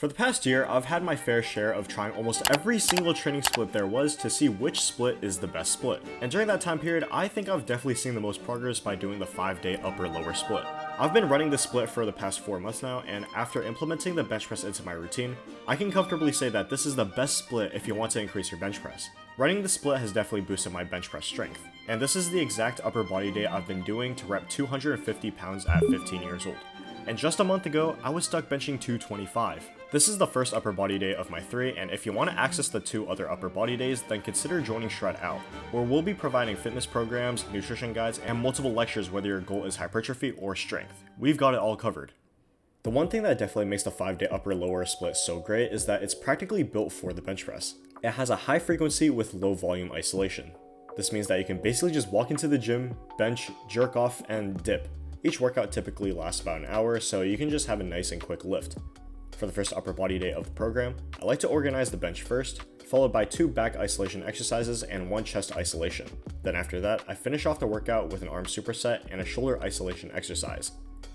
For the past year, I've had my fair share of trying almost every single training split there was to see which split is the best split. And during that time period, I think I've definitely seen the most progress by doing the 5-day upper-lower split. I've been running this split for the past 4 months now, and after implementing the bench press into my routine, I can comfortably say that this is the best split if you want to increase your bench press. Running the split has definitely boosted my bench press strength, and this is the exact upper body day I've been doing to rep 250 pounds at 15 years old. And just a month ago, I was stuck benching 225. This is the first upper body day of my 3, and if you want to access the 2 other upper body days, then consider joining Shred Out, where we'll be providing fitness programs, nutrition guides, and multiple lectures whether your goal is hypertrophy or strength. We've got it all covered. The one thing that definitely makes the 5-day upper-lower split so great is that it's practically built for the bench press. It has a high frequency with low volume isolation. This means that you can basically just walk into the gym, bench, jerk off, and dip. Each workout typically lasts about an hour, so you can just have a nice and quick lift. For the first upper body day of the program, I like to organize the bench first, followed by 2 back isolation exercises and 1 chest isolation. Then after that, I finish off the workout with an arm superset and a shoulder isolation exercise.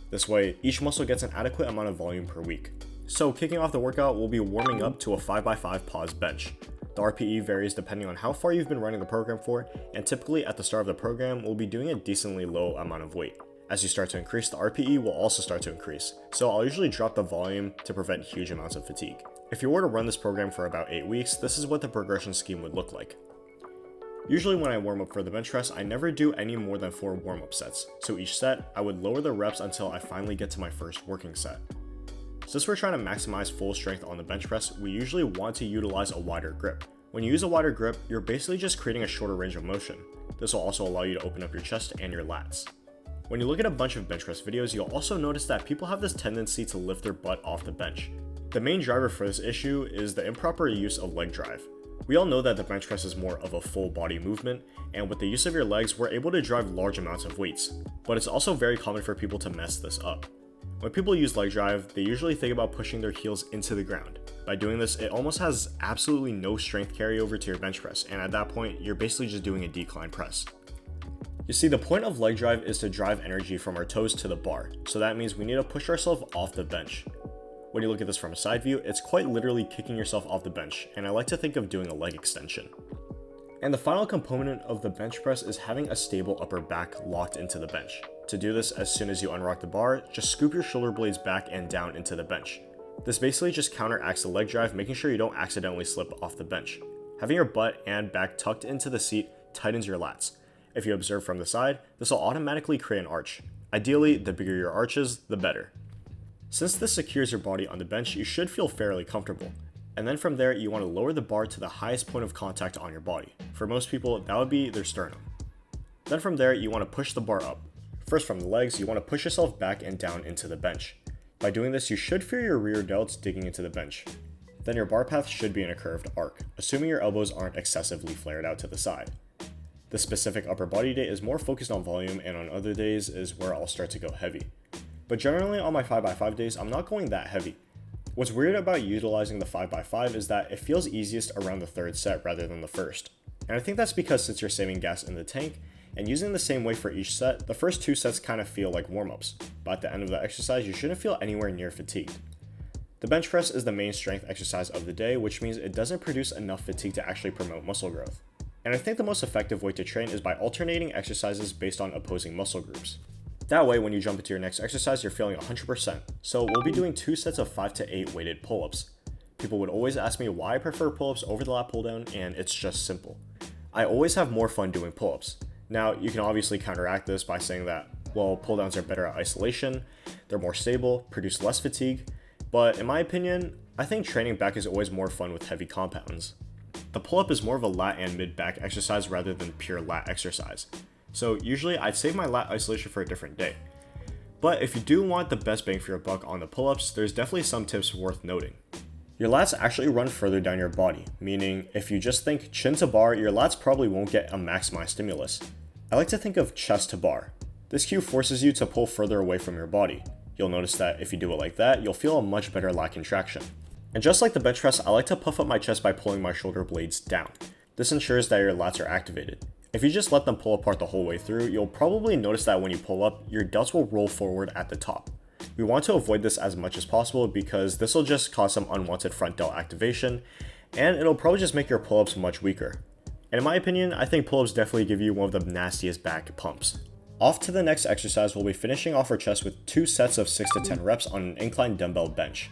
This way, each muscle gets an adequate amount of volume per week. So kicking off the workout, we'll be warming up to a 5x5 pause bench. The RPE varies depending on how far you've been running the program for, and typically at the start of the program, we'll be doing a decently low amount of weight. As you start to increase, the RPE will also start to increase, so I'll usually drop the volume to prevent huge amounts of fatigue. If you were to run this program for about 8 weeks, this is what the progression scheme would look like. Usually when I warm up for the bench press, I never do any more than 4 warm-up sets, so each set, I would lower the reps until I finally get to my first working set. Since we're trying to maximize full strength on the bench press, we usually want to utilize a wider grip. When you use a wider grip, you're basically just creating a shorter range of motion. This will also allow you to open up your chest and your lats. When you look at a bunch of bench press videos, you'll also notice that people have this tendency to lift their butt off the bench. The main driver for this issue is the improper use of leg drive. We all know that the bench press is more of a full body movement, and with the use of your legs, we're able to drive large amounts of weights. But it's also very common for people to mess this up. When people use leg drive, they usually think about pushing their heels into the ground. By doing this, it almost has absolutely no strength carryover to your bench press, and at that point, you're basically just doing a decline press. You see, the point of leg drive is to drive energy from our toes to the bar, so that means we need to push ourselves off the bench. When you look at this from a side view, it's quite literally kicking yourself off the bench, and I like to think of doing a leg extension. And the final component of the bench press is having a stable upper back locked into the bench. To do this, as soon as you unrock the bar, just scoop your shoulder blades back and down into the bench. This basically just counteracts the leg drive, making sure you don't accidentally slip off the bench. Having your butt and back tucked into the seat tightens your lats. If you observe from the side, this will automatically create an arch. Ideally, the bigger your arch is, the better. Since this secures your body on the bench, you should feel fairly comfortable. And then from there, you want to lower the bar to the highest point of contact on your body. For most people, that would be their sternum. Then from there, you want to push the bar up. First from the legs, you want to push yourself back and down into the bench. By doing this, you should feel your rear delts digging into the bench. Then your bar path should be in a curved arc, assuming your elbows aren't excessively flared out to the side. The specific upper body day is more focused on volume, and on other days is where I'll start to go heavy. But generally on my 5x5 days, I'm not going that heavy. What's weird about utilizing the 5x5 is that it feels easiest around the 3rd set rather than the 1st. And I think that's because since you're saving gas in the tank, and using the same weight for each set, the first 2 sets kind of feel like warm-ups, but at the end of the exercise, you shouldn't feel anywhere near fatigued. The bench press is the main strength exercise of the day, which means it doesn't produce enough fatigue to actually promote muscle growth. And I think the most effective way to train is by alternating exercises based on opposing muscle groups. That way, when you jump into your next exercise, you're feeling 100%. So we'll be doing 2 sets of 5 to 8 weighted pull-ups. People would always ask me why I prefer pull-ups over the lat pull-down, and it's just simple. I always have more fun doing pull-ups. Now, you can obviously counteract this by saying that, well, pull-downs are better at isolation, they're more stable, produce less fatigue, but in my opinion, I think training back is always more fun with heavy compounds. The pull-up is more of a lat and mid-back exercise rather than pure lat exercise. So usually I'd save my lat isolation for a different day. But if you do want the best bang for your buck on the pull-ups, there's definitely some tips worth noting. Your lats actually run further down your body, meaning if you just think chin to bar, your lats probably won't get a maximized stimulus. I like to think of chest to bar. This cue forces you to pull further away from your body. You'll notice that if you do it like that, you'll feel a much better lat contraction. And just like the bench press, I like to puff up my chest by pulling my shoulder blades down. This ensures that your lats are activated. If you just let them pull apart the whole way through, you'll probably notice that when you pull up, your delts will roll forward at the top. We want to avoid this as much as possible because this will just cause some unwanted front delt activation, and it'll probably just make your pull-ups much weaker. And in my opinion, I think pull-ups definitely give you one of the nastiest back pumps. Off to the next exercise, we'll be finishing off our chest with 2 sets of 6 to 10 reps on an incline dumbbell bench.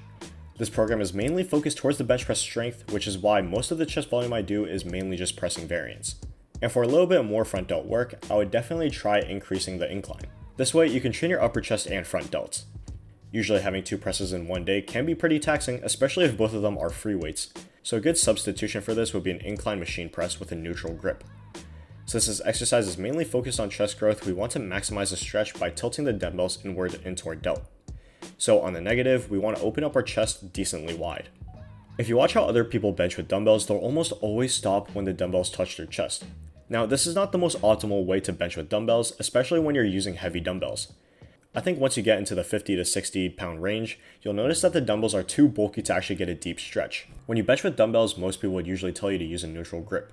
This program is mainly focused towards the bench press strength, which is why most of the chest volume I do is mainly just pressing variants. And for a little bit more front delt work, I would definitely try increasing the incline. This way you can train your upper chest and front delts. Usually having 2 presses in one day can be pretty taxing, especially if both of them are free weights. So a good substitution for this would be an incline machine press with a neutral grip. Since this exercise is mainly focused on chest growth, we want to maximize the stretch by tilting the dumbbells inward into our delt. So on the negative, we want to open up our chest decently wide. If you watch how other people bench with dumbbells, they'll almost always stop when the dumbbells touch their chest. Now, this is not the most optimal way to bench with dumbbells, especially when you're using heavy dumbbells. I think once you get into the 50 to 60 pound range, you'll notice that the dumbbells are too bulky to actually get a deep stretch. When you bench with dumbbells, most people would usually tell you to use a neutral grip.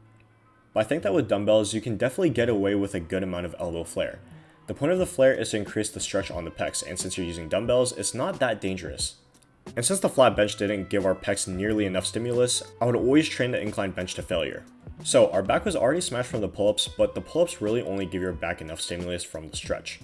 But I think that with dumbbells, you can definitely get away with a good amount of elbow flare. The point of the flare is to increase the stretch on the pecs, and since you're using dumbbells, it's not that dangerous. And since the flat bench didn't give our pecs nearly enough stimulus, I would always train the incline bench to failure. So our back was already smashed from the pull-ups, but the pull-ups really only give your back enough stimulus from the stretch.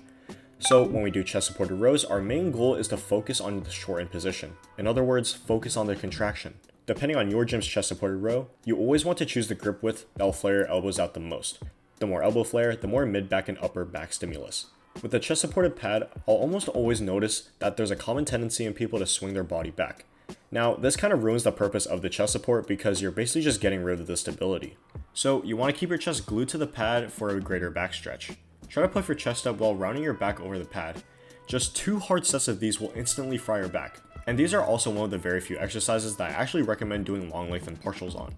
So when we do chest supported rows, our main goal is to focus on the shortened position. In other words, focus on the contraction. Depending on your gym's chest supported row, you always want to choose the grip width that will flare your elbows out the most. The more elbow flare, the more mid-back and upper back stimulus. With the chest supported pad, I'll almost always notice that there's a common tendency in people to swing their body back. Now, this kind of ruins the purpose of the chest support because you're basically just getting rid of the stability. So you want to keep your chest glued to the pad for a greater back stretch. Try to puff your chest up while rounding your back over the pad. Just 2 hard sets of these will instantly fry your back. And these are also one of the very few exercises that I actually recommend doing long length partials on.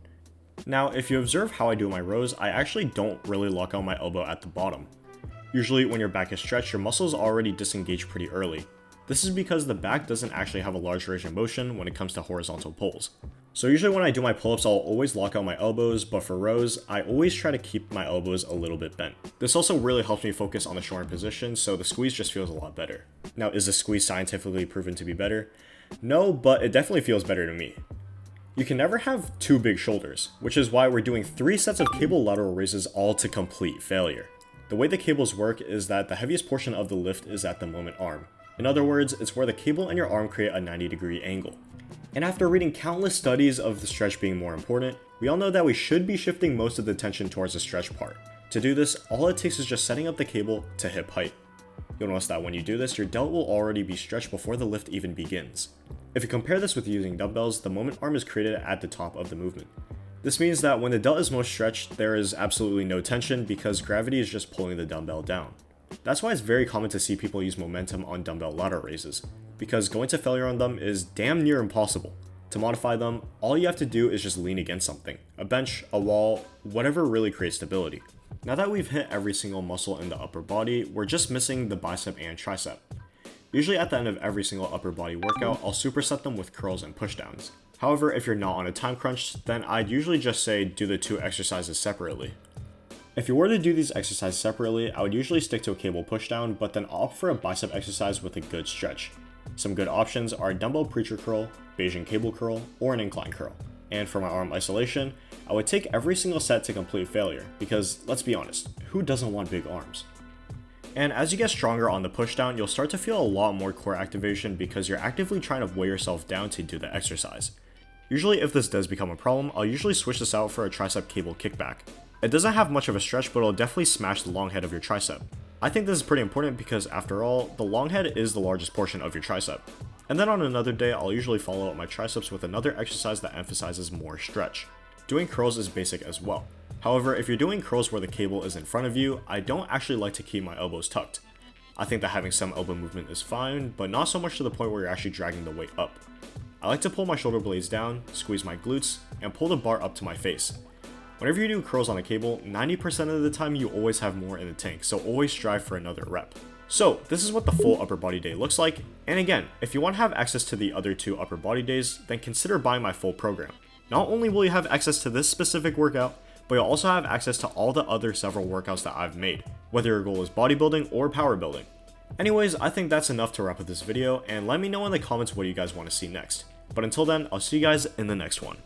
Now, if you observe how I do my rows, I actually don't really lock out my elbow at the bottom. Usually when your back is stretched, your muscles already disengage pretty early. This is because the back doesn't actually have a large range of motion when it comes to horizontal pulls. So usually when I do my pull-ups, I'll always lock out my elbows, but for rows, I always try to keep my elbows a little bit bent. This also really helps me focus on the shortened position, so the squeeze just feels a lot better. Now, is the squeeze scientifically proven to be better? No, but it definitely feels better to me. You can never have 2 big shoulders, which is why we're doing 3 sets of cable lateral raises all to complete failure. The way the cables work is that the heaviest portion of the lift is at the moment arm. In other words, it's where the cable and your arm create a 90-degree angle. And after reading countless studies of the stretch being more important, we all know that we should be shifting most of the tension towards the stretch part. To do this, all it takes is just setting up the cable to hip height. You'll notice that when you do this, your delt will already be stretched before the lift even begins. If you compare this with using dumbbells, the moment arm is created at the top of the movement. This means that when the delt is most stretched, there is absolutely no tension because gravity is just pulling the dumbbell down. That's why it's very common to see people use momentum on dumbbell lateral raises, because going to failure on them is damn near impossible. To modify them, all you have to do is just lean against something, a bench, a wall, whatever really creates stability. Now that we've hit every single muscle in the upper body, we're just missing the bicep and tricep. Usually at the end of every single upper body workout, I'll superset them with curls and pushdowns. However, if you're not on a time crunch, then I'd usually just say do the 2 exercises separately. If you were to do these exercises separately, I would usually stick to a cable pushdown, but then opt for a bicep exercise with a good stretch. Some good options are a dumbbell preacher curl, Bayesian cable curl, or an incline curl. And for my arm isolation, I would take every single set to complete failure, because let's be honest, who doesn't want big arms? And as you get stronger on the pushdown, you'll start to feel a lot more core activation because you're actively trying to weigh yourself down to do the exercise. Usually if this does become a problem, I'll usually switch this out for a tricep cable kickback. It doesn't have much of a stretch, but it'll definitely smash the long head of your tricep. I think this is pretty important because after all, the long head is the largest portion of your tricep. And then on another day, I'll usually follow up my triceps with another exercise that emphasizes more stretch. Doing curls is basic as well. However, if you're doing curls where the cable is in front of you, I don't actually like to keep my elbows tucked. I think that having some elbow movement is fine, but not so much to the point where you're actually dragging the weight up. I like to pull my shoulder blades down, squeeze my glutes, and pull the bar up to my face. Whenever you do curls on a cable, 90% of the time you always have more in the tank, so always strive for another rep. So this is what the full upper body day looks like, and again, if you want to have access to the other 2 upper body days, then consider buying my full program. Not only will you have access to this specific workout, but you'll also have access to all the other several workouts that I've made, whether your goal is bodybuilding or power building. Anyways, I think that's enough to wrap up this video, and let me know in the comments what you guys want to see next. But until then, I'll see you guys in the next one.